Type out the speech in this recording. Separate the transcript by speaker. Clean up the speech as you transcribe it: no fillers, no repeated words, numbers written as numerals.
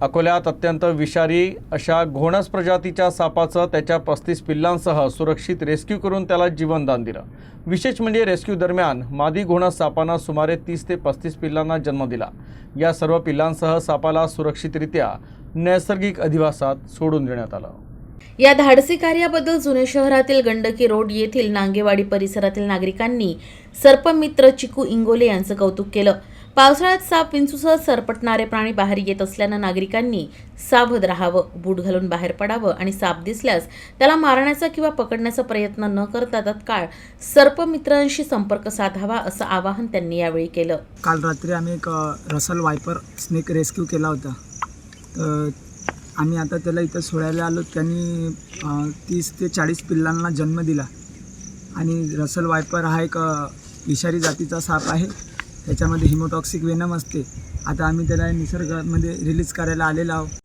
Speaker 1: अकोल्यात अत्यंत विषारी अशा घोणस प्रजातीच्या सापाचं त्याच्या 35 पिल्लांसह सुरक्षित रेस्क्यू करून त्याला जीवनदान दिलं। विशेष म्हणजे रेस्क्यू दरम्यान मादी घोणस सापानं सुमारे 30 ते 35 पिल्लांना जन्म दिला। या सर्व पिल्लांसह सापाला सुरक्षितरित्या नैसर्गिक अधिवासात सोडून देण्यात आलं।
Speaker 2: या धाडसी कार्याबद्दल जुने शहरातील गंडकी रोड येथील नांगेवाडी परिसरातील नागरिकांनी सर्पमित्र चिकू इंगोले यांचं कौतुक केलं। पावसाळ्यात साप विंचूसह सरपटणारे प्राणी बाहेर येत असल्यानं नागरिकांनी सावध राहावं, बूट घालून बाहेर पडावं आणि साप दिसल्यास त्याला मारण्याचा किंवा पकडण्याचा प्रयत्न न करता तत्काळ सर्पमित्रांशी संपर्क साधावा असं आवाहन त्यांनी यावेळी केलं।
Speaker 3: काल रात्री आम्ही एक रसल वायपर स्नेक रेस्क्यू केला होता। तर आम्ही आता त्याला इथं सोडायला आलो। त्यांनी 30 ते 40 पिल्लांना जन्म दिला आणि रसल वायपर हा एक विषारी जातीचा साप आहे। त्याच्यामध्ये हिमोटॉक्सिक वेनम असते। आता आम्ही त्याला निसर्गामध्ये रिलीज करायला आलेलो आहोत।